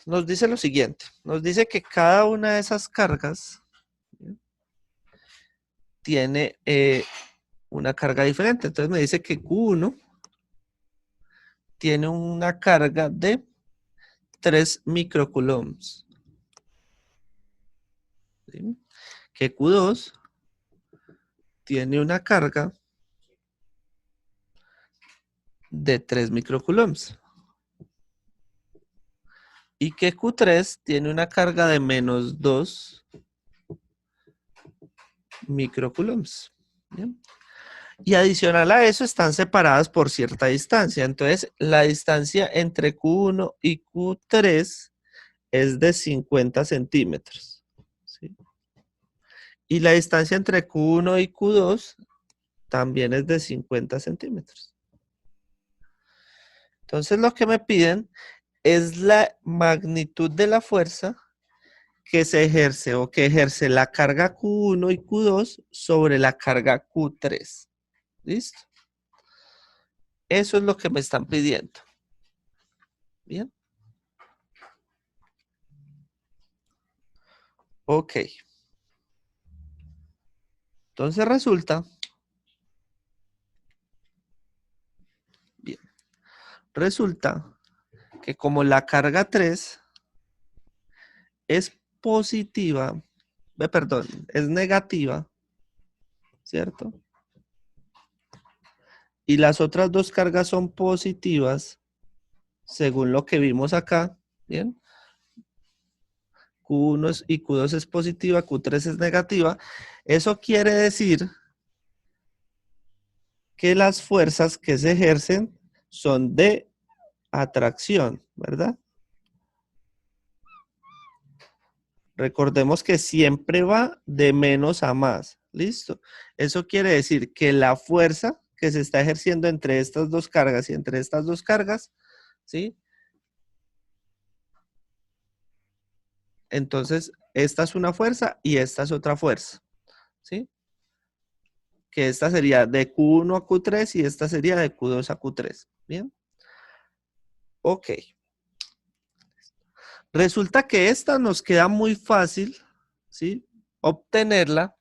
nos dice lo siguiente. Nos dice que cada una de esas cargas, ¿sí?, tiene una carga diferente. Entonces me dice que Q1 tiene una carga de 3 microcoulombs. ¿Sí? Que Q2 tiene una carga de 3 microcoulombs. Y que Q3 tiene una carga de menos 2 microcoulombs. ¿Bien? Y adicional a eso están separadas por cierta distancia. Entonces, la distancia entre Q1 y Q3 es de 50 centímetros. ¿Sí? Y la distancia entre Q1 y Q2 también es de 50 centímetros. Entonces, lo que me piden es la magnitud de la fuerza que se ejerce o que ejerce la carga Q1 y Q2 sobre la carga Q3. ¿Listo? Eso es lo que me están pidiendo. Bien. Ok. Entonces resulta que como la carga 3 es positiva, perdón, es negativa, ¿cierto? Y las otras dos cargas son positivas, según lo que vimos acá, ¿bien? Q1 y Q2 es positiva, Q3 es negativa. Eso quiere decir que las fuerzas que se ejercen son de atracción, ¿verdad? Recordemos que siempre va de menos a más. ¿Listo? Eso quiere decir que la fuerza que se está ejerciendo entre estas dos cargas y entre estas dos cargas, ¿sí? Entonces, esta es una fuerza y esta es otra fuerza, ¿sí? Que esta sería de Q1 a Q3 y esta sería de Q2 a Q3. ¿Bien? Ok. Resulta que esta nos queda muy fácil, ¿sí?, obtenerla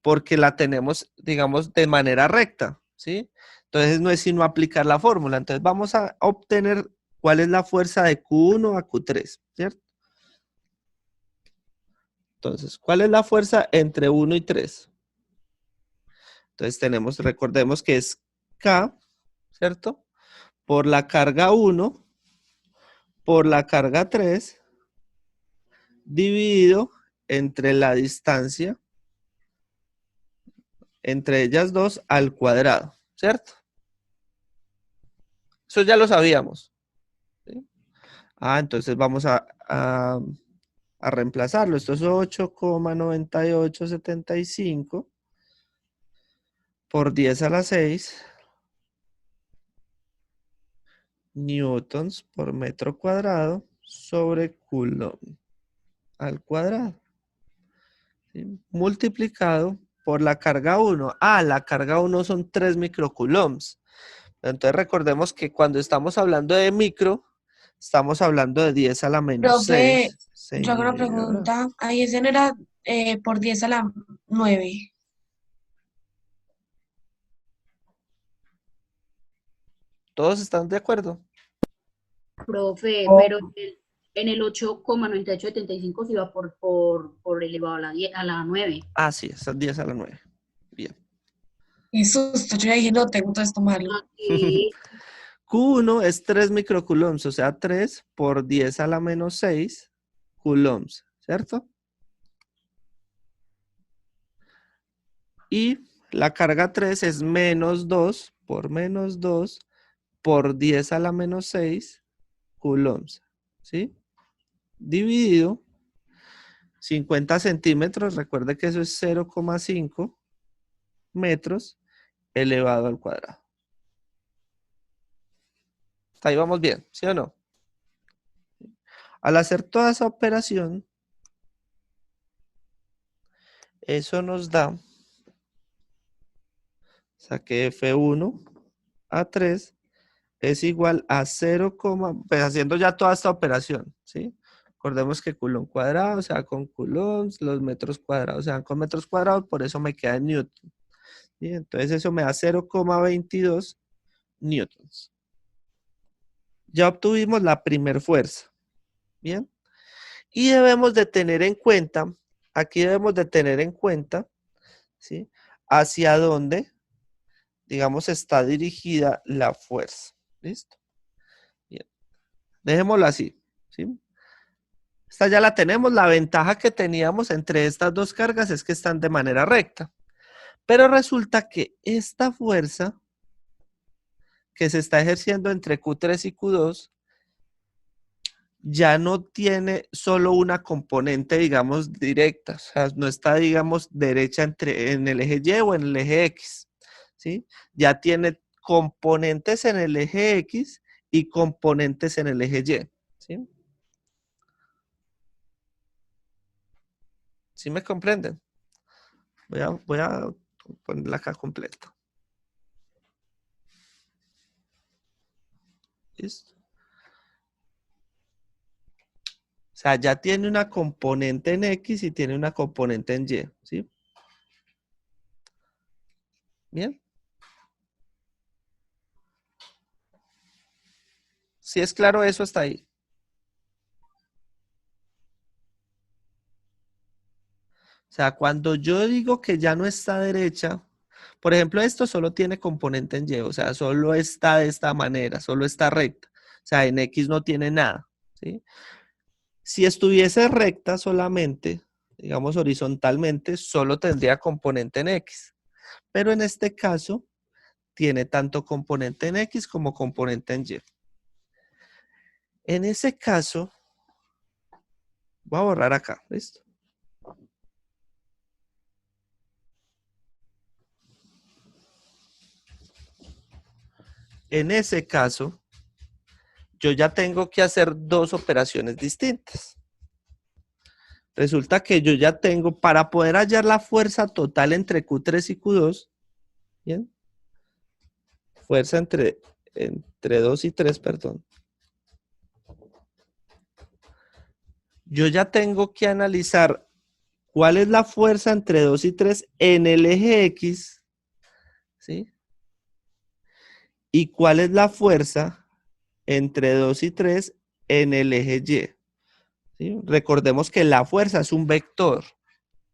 porque la tenemos, digamos, de manera recta, ¿sí? Entonces no es sino aplicar la fórmula. Entonces vamos a obtener cuál es la fuerza de Q1 a Q3, ¿cierto? Entonces, ¿cuál es la fuerza entre 1 y 3? Entonces tenemos, recordemos que es K, ¿cierto? Por la carga 1, por la carga 3, dividido entre la distancia entre ellas dos al cuadrado, ¿cierto? Eso ya lo sabíamos, ¿sí? Entonces vamos a reemplazarlo. Esto es 8,9875 por 10 a la 6 newtons por metro cuadrado sobre coulomb al cuadrado, ¿sí?, multiplicado por la carga 1. La carga 1 son 3 microcoulombs. Entonces recordemos que cuando estamos hablando de micro, estamos hablando de 10 a la menos Profe, 6. yo hago una Señora. pregunta. Ahí ese no era por 10 a la 9. ¿Todos están de acuerdo? Profe, pero en el 8,9875 se iba por elevado a la 10, a la 9. Sí, esas 10 a la 9. Bien. Qué susto, yo ya dije, no, tengo todo esto malo. Aquí, Q1 es 3 microcoulombs, o sea, 3 por 10 a la menos 6 coulombs, ¿cierto? Y la carga 3 es menos 2 por 10 a la menos 6 coulombs, ¿sí? Dividido 50 centímetros, recuerde que eso es 0,5 metros elevado al cuadrado. Hasta ahí vamos bien, ¿sí o no? Al hacer toda esa operación, eso nos da, saqué F1 a 3 es igual a 0, pues haciendo ya toda esta operación, ¿sí? Recordemos que Coulomb cuadrado se da con coulombs, los metros cuadrados se dan con metros cuadrados, por eso me queda en newton. ¿Sí? Entonces eso me da 0,22 newtons. Ya obtuvimos la primer fuerza. Bien. Y debemos de tener en cuenta, aquí debemos de tener en cuenta, ¿sí? Hacia dónde, digamos, está dirigida la fuerza. ¿Listo? Bien. Dejémoslo así, ¿sí? Esta ya la tenemos. La ventaja que teníamos entre estas dos cargas es que están de manera recta. Pero resulta que esta fuerza que se está ejerciendo entre Q3 y Q2 ya no tiene solo una componente, digamos, directa. O sea, no está, digamos, derecha en el eje Y o en el eje X. ¿Sí? Ya tiene componentes en el eje X y componentes en el eje Y. ¿Sí? ¿Sí me comprenden? Voy a ponerla acá completa. ¿Listo? O sea, ya tiene una componente en X y tiene una componente en Y, ¿sí? Bien. ¿Sí es claro eso hasta ahí? O sea, cuando yo digo que ya no está derecha, por ejemplo, esto solo tiene componente en Y, o sea, solo está de esta manera, solo está recta. O sea, en X no tiene nada, ¿sí? Si estuviese recta solamente, digamos horizontalmente, solo tendría componente en X. Pero en este caso, tiene tanto componente en X como componente en Y. En ese caso, voy a borrar acá, ¿listo? En ese caso, yo ya tengo que hacer dos operaciones distintas. Resulta que yo ya tengo, para poder hallar la fuerza total entre Q3 y Q2, ¿bien? Fuerza entre 2 y 3, perdón. Yo ya tengo que analizar cuál es la fuerza entre 2 y 3 en el eje X, ¿sí? Y cuál es la fuerza entre 2 y 3 en el eje Y. ¿Sí? Recordemos que la fuerza es un vector.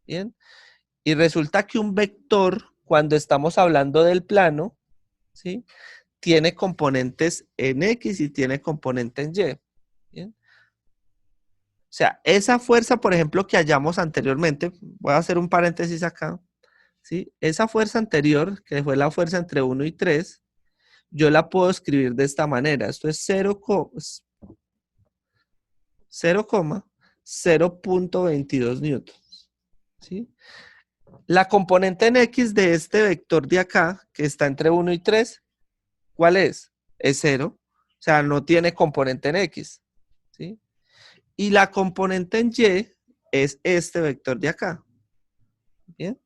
¿Bien? Y resulta que un vector, cuando estamos hablando del plano, ¿sí? Tiene componentes en X y tiene componente en Y. ¿Bien? O sea, esa fuerza, por ejemplo, que hallamos anteriormente, voy a hacer un paréntesis acá, ¿sí? Esa fuerza anterior, que fue la fuerza entre 1 y 3, yo la puedo escribir de esta manera. Esto es 0,022 newtons. ¿Sí? La componente en X de este vector de acá, que está entre 1 y 3, ¿cuál es? Es 0. O sea, no tiene componente en X. ¿Sí? Y la componente en Y es este vector de acá. ¿Bien?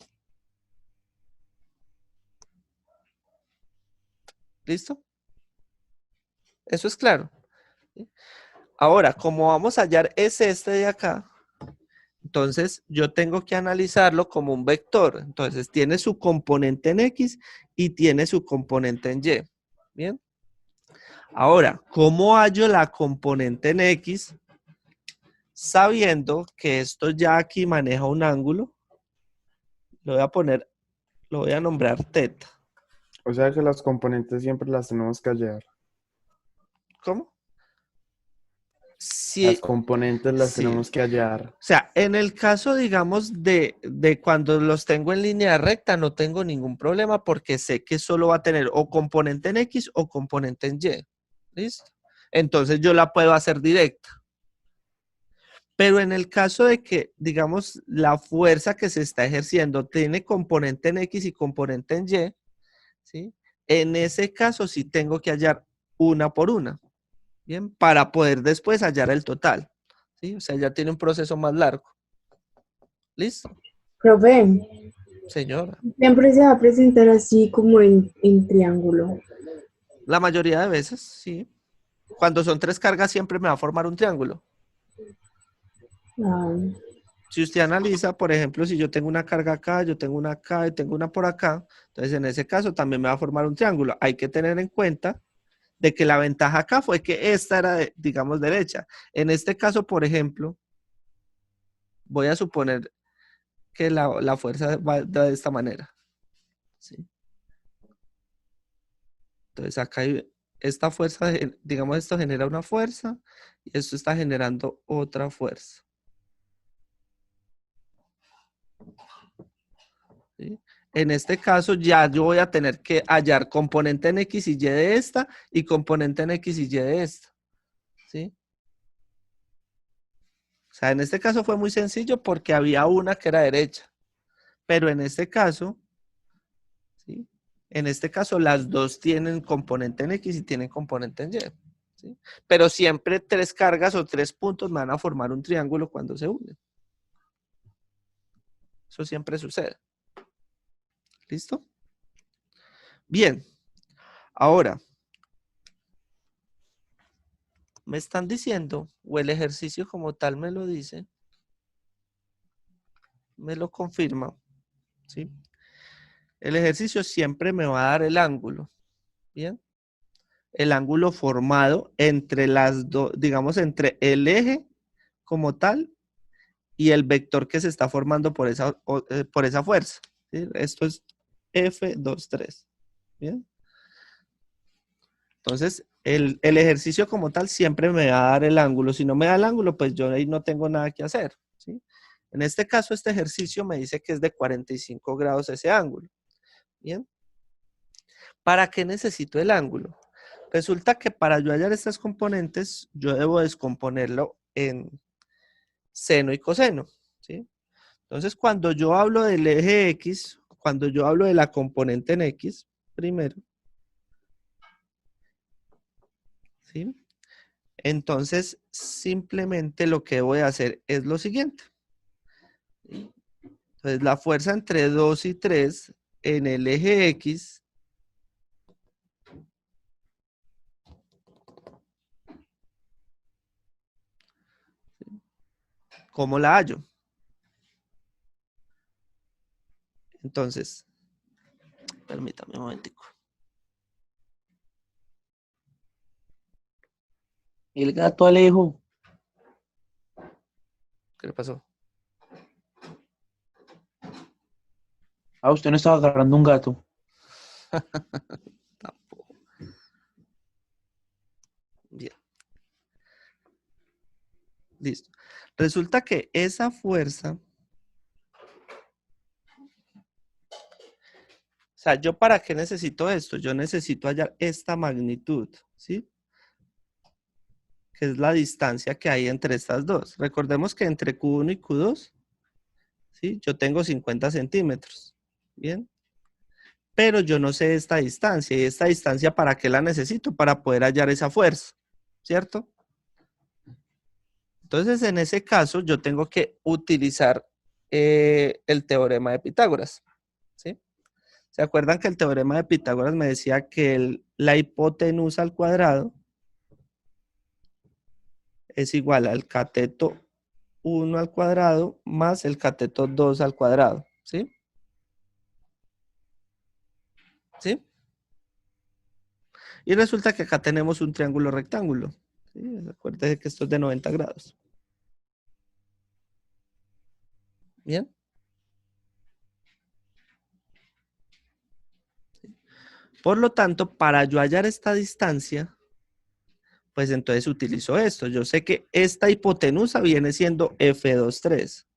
¿Listo? Eso es claro. ¿Sí? Ahora, como vamos a hallar es este de acá, entonces yo tengo que analizarlo como un vector. Entonces tiene su componente en X y tiene su componente en Y. ¿Bien? Ahora, ¿cómo hallo la componente en X? Sabiendo que esto ya aquí maneja un ángulo, lo voy a nombrar teta. O sea que las componentes siempre las tenemos que hallar. ¿Cómo? Las Sí, componentes las sí. tenemos que hallar. O sea, en el caso, digamos, de cuando los tengo en línea recta, no tengo ningún problema porque sé que solo va a tener o componente en X o componente en Y. ¿Listo? Entonces yo la puedo hacer directa. Pero en el caso de que, digamos, la fuerza que se está ejerciendo tiene componente en X y componente en Y, ¿sí? En ese caso sí tengo que hallar una por una, ¿bien? Para poder después hallar el total, ¿sí? O sea, ya tiene un proceso más largo. ¿Listo? Profe, Señora. siempre se va a presentar así como en triángulo. La mayoría de veces, sí. Cuando son tres cargas siempre me va a formar un triángulo. Ah, Si usted analiza, por ejemplo, si yo tengo una carga acá, yo tengo una acá y tengo una por acá, entonces en ese caso también me va a formar un triángulo. Hay que tener en cuenta de que la ventaja acá fue que esta era, digamos, derecha. En este caso, por ejemplo, voy a suponer que la fuerza va de esta manera. ¿Sí? Entonces acá hay esta fuerza, digamos, esto genera una fuerza y esto está generando otra fuerza. ¿Sí? En este caso ya yo voy a tener que hallar componente en X y Y de esta y componente en X y Y de esta. ¿Sí? O sea, en este caso fue muy sencillo porque había una que era derecha. Pero en este caso, ¿sí? En este caso las dos tienen componente en X y tienen componente en Y. ¿Sí? Pero siempre tres cargas o tres puntos van a formar un triángulo cuando se unen. Eso siempre sucede. ¿Listo? Bien. Ahora, me están diciendo, o el ejercicio como tal me lo dice, me lo confirma, ¿sí? El ejercicio siempre me va a dar el ángulo, ¿bien? El ángulo formado entre las dos, digamos, entre el eje como tal y el vector que se está formando por esa fuerza. ¿Sí? Esto es F23, ¿bien? Entonces, el ejercicio como tal siempre me va a dar el ángulo. Si no me da el ángulo, pues yo ahí no tengo nada que hacer, ¿sí? En este caso, este ejercicio me dice que es de 45 grados ese ángulo. ¿Bien? ¿Para qué necesito el ángulo? Resulta que para yo hallar estas componentes, yo debo descomponerlo en seno y coseno, ¿sí? Entonces, cuando yo hablo del eje X, cuando yo hablo de la componente en X, primero, ¿sí? Entonces, simplemente lo que voy a hacer es lo siguiente. Entonces, la fuerza entre 2 y 3 en el eje X ¿cómo la hallo? Entonces, permítame un momentico. El gato Alejo. ¿Qué le pasó? Ah, usted no estaba agarrando un gato. Tampoco. Bien. Listo. Resulta que esa fuerza, o sea, ¿yo para qué necesito esto? Yo necesito hallar esta magnitud, ¿sí? Que es la distancia que hay entre estas dos. Recordemos que entre Q1 y Q2, ¿sí? Yo tengo 50 centímetros, ¿bien? Pero yo no sé esta distancia. ¿Y esta distancia para qué la necesito? Para poder hallar esa fuerza, ¿cierto? Entonces, en ese caso, yo tengo que utilizar el teorema de Pitágoras, ¿sí? ¿Se acuerdan que el teorema de Pitágoras me decía que la hipotenusa al cuadrado es igual al cateto 1 al cuadrado más el cateto 2 al cuadrado, ¿sí? ¿Sí? Y resulta que acá tenemos un triángulo rectángulo, ¿sí? Acuérdense que esto es de 90 grados. ¿Bien? Por lo tanto, para yo hallar esta distancia, pues entonces utilizo esto. Yo sé que esta hipotenusa viene siendo F23,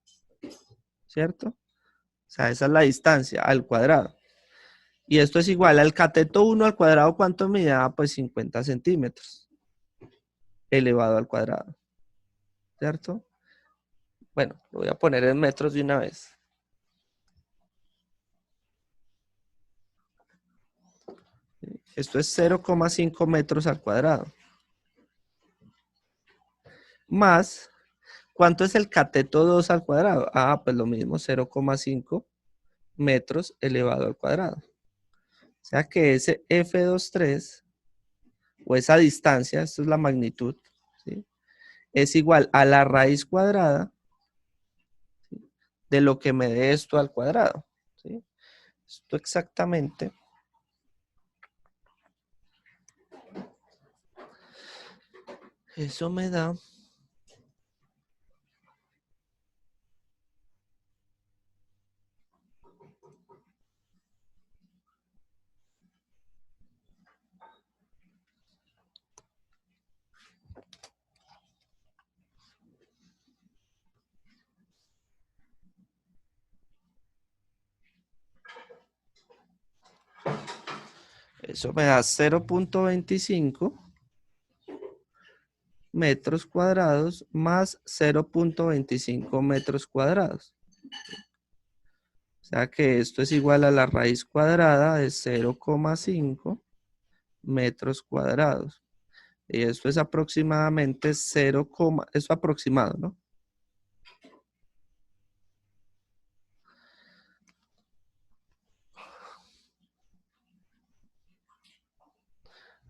¿cierto? O sea, esa es la distancia al cuadrado. Y esto es igual al cateto 1 al cuadrado, ¿cuánto mide? Pues 50 centímetros elevado al cuadrado, ¿cierto? Bueno, lo voy a poner en metros de una vez. Esto es 0,5 metros al cuadrado. Más, ¿cuánto es el cateto 2 al cuadrado? Pues lo mismo, 0,5 metros elevado al cuadrado. O sea que ese F23, o esa distancia, esto es la magnitud, ¿sí? Es igual a la raíz cuadrada de lo que me dé esto al cuadrado. ¿Sí? Esto exactamente. Eso me da. Eso me da 0.25 metros cuadrados más 0.25 metros cuadrados. O sea que esto es igual a la raíz cuadrada de 0,5 metros cuadrados. Y esto es aproximadamente 0, es aproximado, ¿no?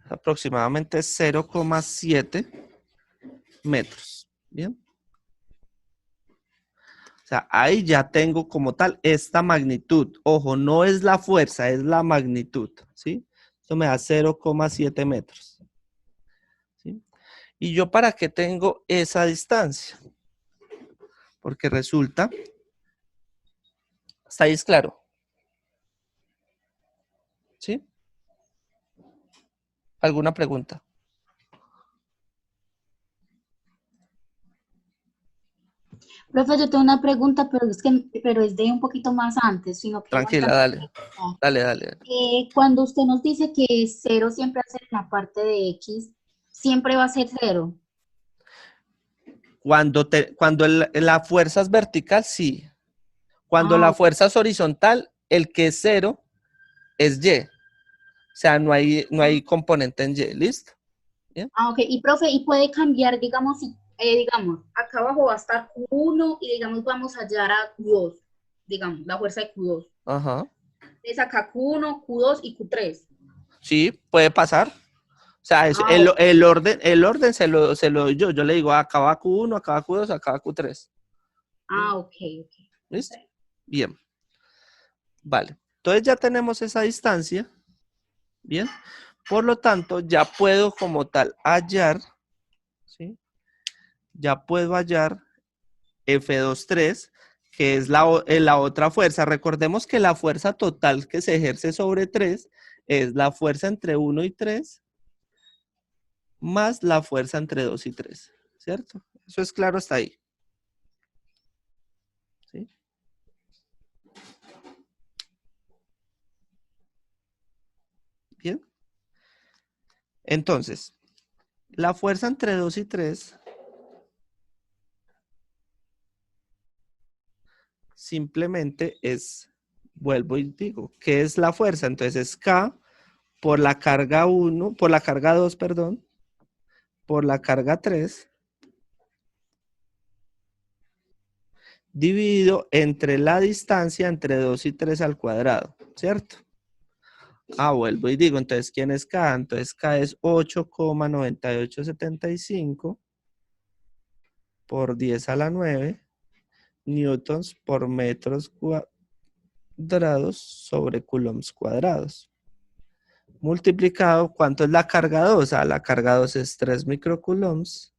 Aproximadamente 0,7 metros. Bien. O sea, ahí ya tengo como tal esta magnitud. Ojo, no es la fuerza, es la magnitud. ¿Sí? Esto me da 0,7 metros. ¿Sí? ¿Y yo para qué tengo esa distancia? Porque resulta, ¿está ahí es claro? ¿Sí? ¿Alguna pregunta? Profe, yo tengo una pregunta, pero es de un poquito más antes, sino que igual Tranquila, también. dale. Cuando usted nos dice que cero siempre va a ser en la parte de X, siempre va a ser cero. Cuando la fuerza es vertical, sí. Cuando la Ok. fuerza es horizontal, el que es 0 es Y. O sea, no hay componente en Y. ¿Listo? ¿Bien? Ok. Y profe, y puede cambiar, digamos, digamos, acá abajo va a estar Q1 y digamos vamos a hallar a Q2, digamos, la fuerza de Q2. Ajá. Es acá Q1, Q2 y Q3. Sí, puede pasar. O sea, Ok. el orden se lo doy yo. Yo le digo, acá va Q1, acá va Q2, acá va Q3. Ok. ¿Listo? Bien. Vale. Entonces ya tenemos esa distancia. Bien. Por lo tanto, ya puedo como tal hallar, ¿sí? Ya puedo hallar F23, que es la otra fuerza. Recordemos que la fuerza total que se ejerce sobre 3 es la fuerza entre 1 y 3 más la fuerza entre 2 y 3, ¿cierto? Eso es claro hasta ahí. ¿Sí? Bien. Entonces, la fuerza entre 2 y 3 simplemente es, vuelvo y digo, ¿qué es la fuerza? Entonces es K por la carga 1, por la carga 2, perdón, por la carga 3, dividido entre la distancia entre 2 y 3 al cuadrado, ¿cierto? Vuelvo y digo, entonces, ¿quién es K? Entonces K es 8,9875 por 10 a la 9 newtons por metros cuadrados sobre coulombs cuadrados. Multiplicado, ¿cuánto es la carga 2? La carga 2 es 3 microcoulombs.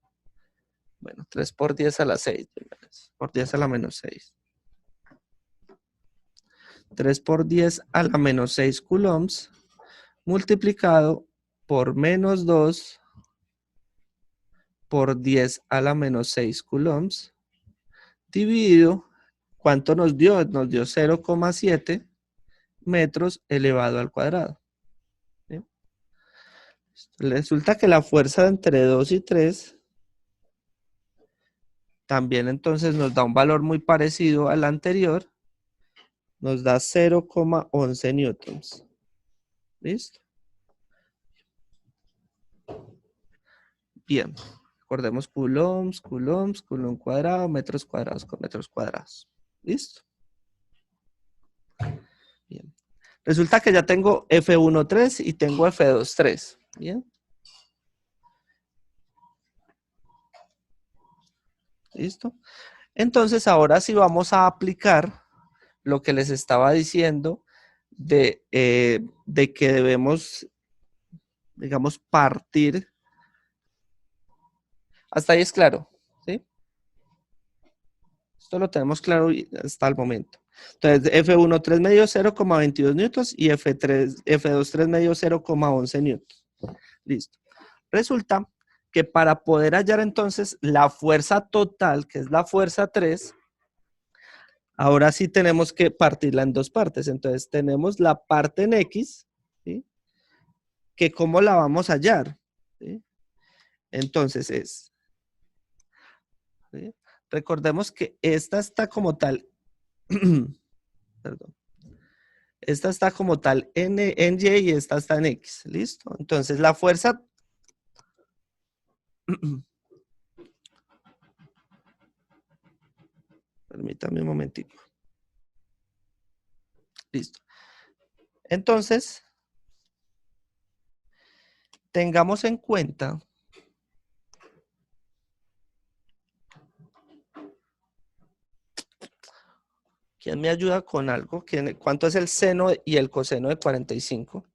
Bueno, 3 por 10 a la 6. Por 10 a la menos 6. 3 por 10 a la menos 6 coulombs. Multiplicado por menos 2 por 10 a la menos 6 coulombs. Dividido, ¿cuánto nos dio? Nos dio 0,7 metros elevado al cuadrado. ¿Sí? Resulta que la fuerza entre 2 y 3 también entonces nos da un valor muy parecido al anterior. Nos da 0,11 newtons. ¿Listo? Bien. Recordemos coulombs, coulomb cuadrado, metros cuadrados con metros cuadrados. ¿Listo? Bien. Resulta que ya tengo F13 y tengo F23. Bien. ¿Listo? Entonces, ahora sí vamos a aplicar lo que les estaba diciendo de que debemos, digamos, partir. Hasta ahí es claro, ¿sí? Esto lo tenemos claro hasta el momento. Entonces, F1 3 medios 0,22 newtons y F2 3 medios 0,11 newtons. Listo. Resulta que para poder hallar entonces la fuerza total, que es la fuerza 3, ahora sí tenemos que partirla en dos partes. Entonces tenemos la parte en X, ¿sí? Que ¿cómo la vamos a hallar? ¿Sí? Entonces ¿sí? Recordemos que esta está como tal, perdón, esta está como tal en Y y esta está en X, ¿listo? Entonces la fuerza, permítame un momentico, listo. Entonces, tengamos en cuenta ¿quién me ayuda con algo? ¿Cuánto es el seno y el coseno de 45?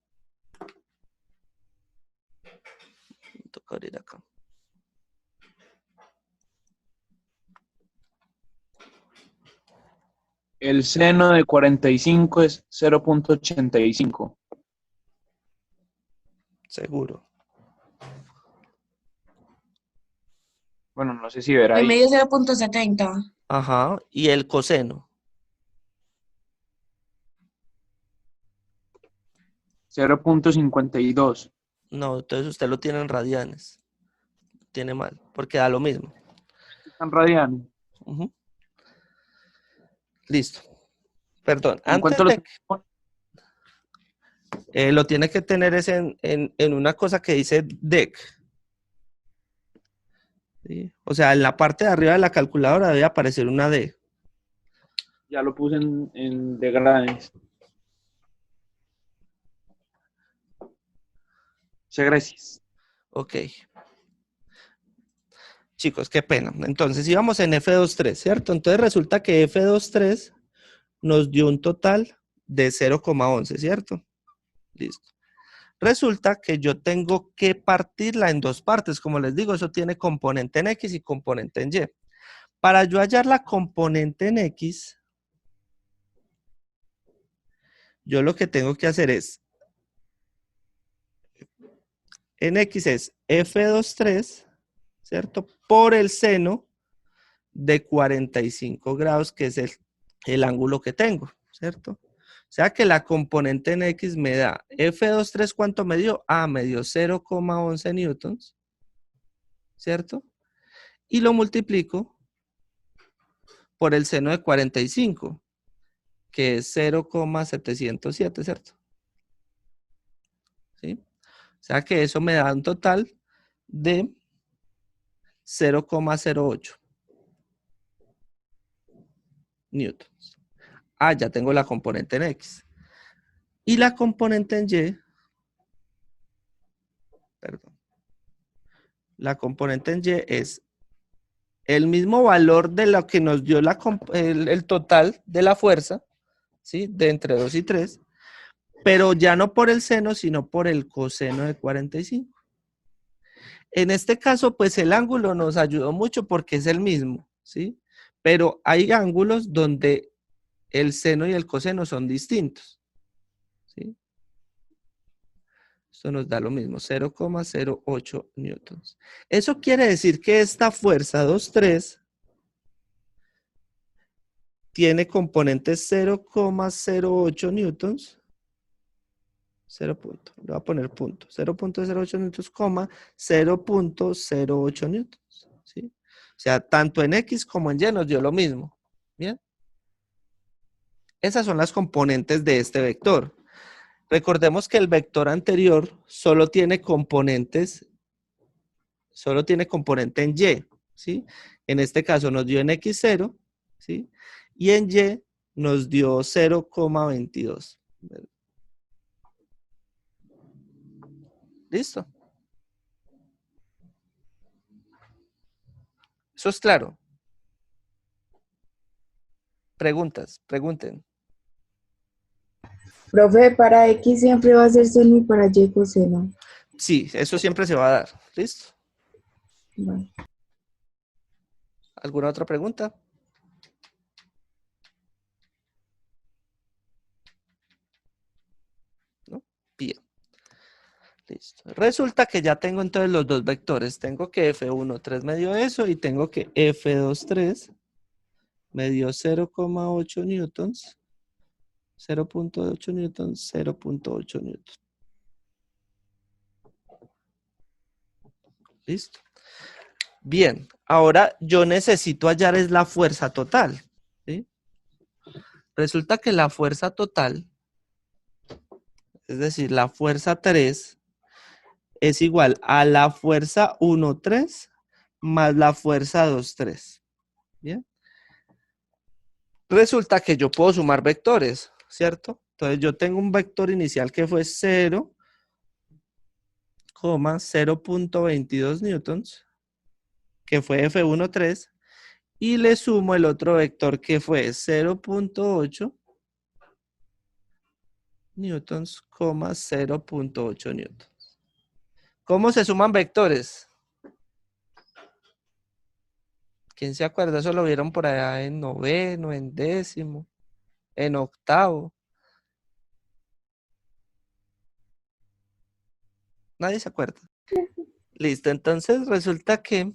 Me toca abrir acá. El seno de 45 es 0.85. Seguro. Bueno, no sé si verá En ahí. medio 0.70. Ajá. ¿Y el coseno? 0.52. No, entonces usted lo tiene en radianes. Tiene mal, porque da lo mismo. ¿Están radianes? Ujú. Listo. Perdón, ¿En antes cuánto lo de que lo tiene que tener es en una cosa que dice DEC. ¿Sí? O sea, en la parte de arriba de la calculadora debe aparecer una D. Ya lo puse en degrades. Muchas gracias. Ok. Chicos, qué pena. Entonces íbamos en F23, ¿cierto? Entonces resulta que F23 nos dio un total de 0,11, ¿cierto? Listo. Resulta que yo tengo que partirla en dos partes. Como les digo, eso tiene componente en X y componente en Y. Para yo hallar la componente en X, yo lo que tengo que hacer es, en X es F23, ¿cierto? Por el seno de 45 grados, que es el ángulo que tengo, ¿cierto? O sea que la componente en X me da F23, ¿cuánto me dio? Ah, me dio 0,11 newtons, ¿cierto? Y lo multiplico por el seno de 45, que es 0,707, ¿cierto? ¿Sí? O sea que eso me da un total de 0,08 newtons. Ah, ya tengo la componente en X. Y la componente en Y, perdón, la componente en Y es el mismo valor de lo que nos dio el total de la fuerza, ¿sí? De entre 2 y 3, pero ya no por el seno, sino por el coseno de 45. En este caso, pues el ángulo nos ayudó mucho porque es el mismo, ¿sí? Pero hay ángulos donde el seno y el coseno son distintos, ¿sí? Esto nos da lo mismo, 0,08 newtons. Eso quiere decir que esta fuerza 2,3 tiene componentes 0,08 newtons. 0 punto, le voy a poner punto. 0,08 newtons, 0,08 newtons. ¿Sí? O sea, tanto en X como en Y nos dio lo mismo. ¿Bien? Esas son las componentes de este vector. Recordemos que el vector anterior solo tiene componente en Y, ¿sí? En este caso nos dio en X0, ¿sí? Y en Y nos dio 0,22. ¿Listo? Eso es claro. Preguntas, pregunten. Profe, para X siempre va a ser seno y para Y coseno. Sí, eso siempre se va a dar. ¿Listo? Vale. ¿Alguna otra pregunta? ¿No? Bien. Listo. Resulta que ya tengo entonces los dos vectores. Tengo que F1,3 me dio eso y tengo que F2,3 me dio 0,8 newtons, 0,8 newtons, 0,8 newtons. ¿Listo? Bien, ahora yo necesito hallar es la fuerza total. ¿Sí? Resulta que la fuerza total, es decir, la fuerza 3, es igual a la fuerza 1,3 más la fuerza 2,3. ¿Bien? Resulta que yo puedo sumar vectores, ¿cierto? Entonces yo tengo un vector inicial que fue 0,022 newtons, que fue F1,3, y le sumo el otro vector que fue 0,8 newtons, 0,8 newtons. ¿Cómo se suman vectores? ¿Quién se acuerda? Eso lo vieron por allá en noveno, en décimo, en octavo. Nadie se acuerda. Listo, entonces resulta que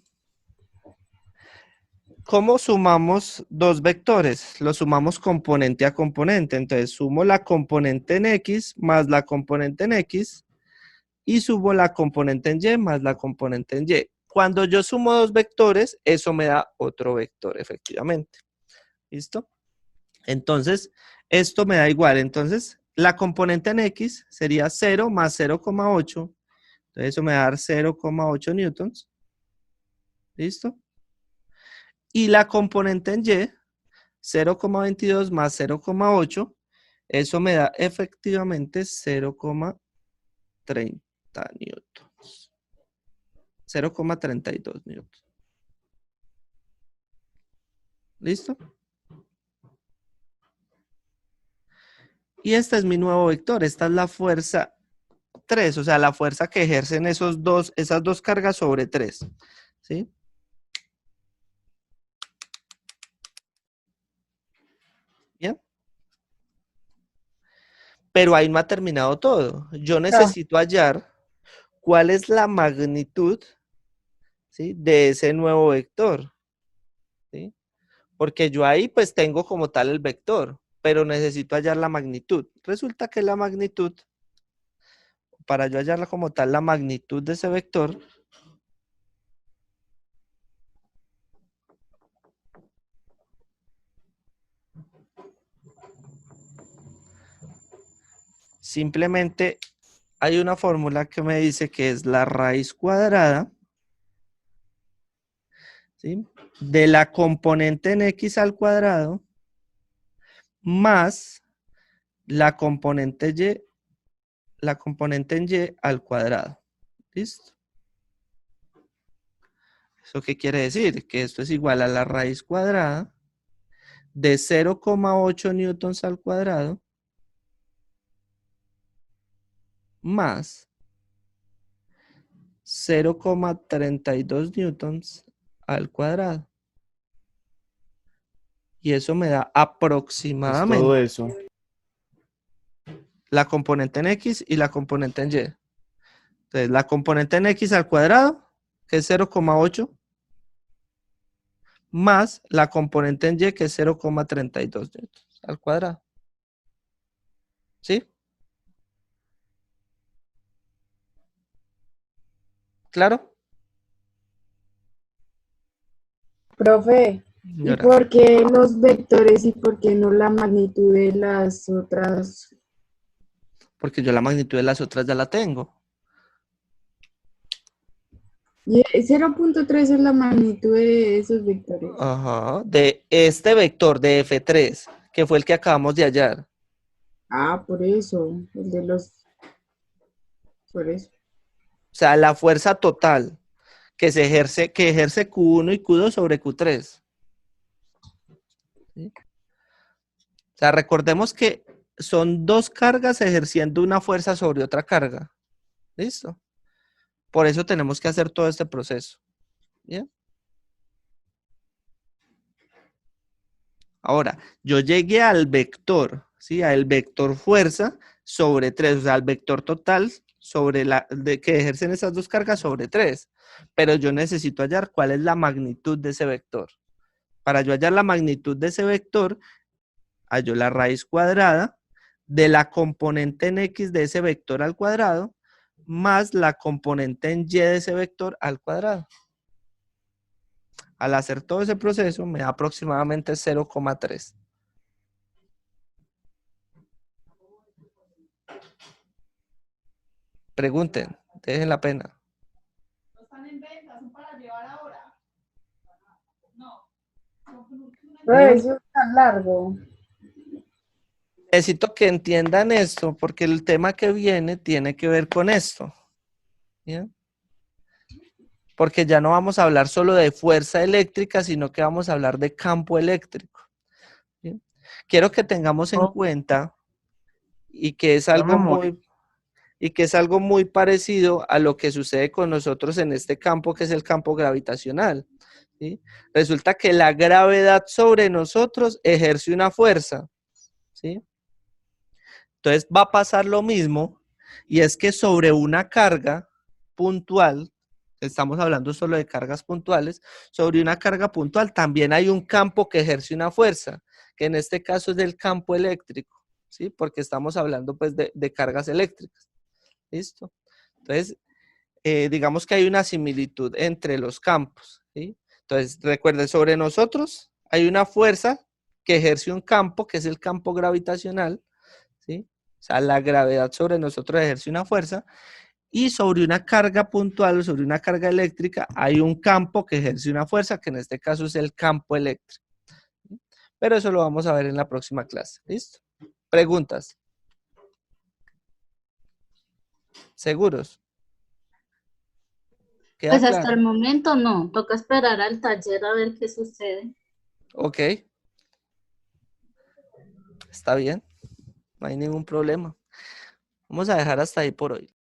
¿cómo sumamos dos vectores? Los sumamos componente a componente. Entonces sumo la componente en X más la componente en X y sumo la componente en Y más la componente en Y. Cuando yo sumo dos vectores, eso me da otro vector, efectivamente. ¿Listo? Entonces, esto me da igual. Entonces, la componente en X sería 0 más 0,8. Entonces, eso me va a dar 0,8 newtons. ¿Listo? Y la componente en Y, 0,22 más 0,8, eso me da efectivamente 0,30 newtons. 0,32 newtons. ¿Listo? Y este es mi nuevo vector. Esta es la fuerza 3, o sea, la fuerza que ejercen esas dos cargas sobre 3. ¿Sí? Bien. Pero ahí no ha terminado todo. Yo necesito hallar cuál es la magnitud, ¿sí?, de ese nuevo vector. ¿Sí? Porque yo ahí pues tengo como tal el vector, pero necesito hallar la magnitud. Resulta que la magnitud, para yo hallarla como tal, la magnitud de ese vector, simplemente hay una fórmula que me dice que es la raíz cuadrada, ¿sí?, de la componente en X al cuadrado más la componente en Y al cuadrado. ¿Listo? ¿Eso qué quiere decir? Que esto es igual a la raíz cuadrada de 0,8 newtons al cuadrado más 0,32 newtons al cuadrado. Y eso me da Es todo aproximadamente eso. la componente en X y la componente en Y. Entonces, la componente en X al cuadrado, que es 0,8, más la componente en Y, que es 0,32 newtons al cuadrado. ¿Sí? ¿Claro? Profe, ¿y Señora, por qué los vectores y por qué no la magnitud de las otras? porque yo la magnitud de las otras ya la tengo. Y 0,3 es la magnitud de esos vectores. Ajá, de este vector de F3, que fue el que acabamos de hallar. Ah, por eso, el de los, por eso. O sea, la fuerza total que ejerce Q1 y Q2 sobre Q3. ¿Sí? O sea, recordemos que son dos cargas ejerciendo una fuerza sobre otra carga. ¿Listo? Por eso tenemos que hacer todo este proceso. ¿Bien? Ahora, yo llegué al vector, ¿sí? Al vector fuerza sobre 3, o sea, al vector total sobre que ejercen esas dos cargas sobre 3. Pero yo necesito hallar cuál es la magnitud de ese vector. Para yo hallar la magnitud de ese vector, hallo la raíz cuadrada de la componente en X de ese vector al cuadrado más la componente en Y de ese vector al cuadrado. Al hacer todo ese proceso me da aproximadamente 0,3. Pregunten, dejen la pena. No están en venta, son para llevar ahora. No. Eso es tan largo. Necesito que entiendan esto porque el tema que viene tiene que ver con esto. ¿Bien? Porque ya no vamos a hablar solo de fuerza eléctrica, sino que vamos a hablar de campo eléctrico. ¿Bien? Quiero que tengamos en cuenta y que es algo muy parecido a lo que sucede con nosotros en este campo, que es el campo gravitacional. ¿Sí? Resulta que la gravedad sobre nosotros ejerce una fuerza. ¿Sí? Entonces va a pasar lo mismo, y es que sobre una carga puntual, estamos hablando solo de cargas puntuales, sobre una carga puntual también hay un campo que ejerce una fuerza, que en este caso es del campo eléctrico, ¿sí? Porque estamos hablando pues de cargas eléctricas. ¿Listo? Entonces, digamos que hay una similitud entre los campos, ¿sí? Entonces, recuerden, sobre nosotros hay una fuerza que ejerce un campo, que es el campo gravitacional, ¿sí? O sea, la gravedad sobre nosotros ejerce una fuerza, y sobre una carga puntual o sobre una carga eléctrica hay un campo que ejerce una fuerza, que en este caso es el campo eléctrico. ¿Sí? Pero eso lo vamos a ver en la próxima clase. ¿Listo? ¿Preguntas? ¿Seguros? ¿Queda Pues hasta claro? el momento no, toca esperar al taller a ver qué sucede. Ok. Está bien. No hay ningún problema. Vamos a dejar hasta ahí por hoy.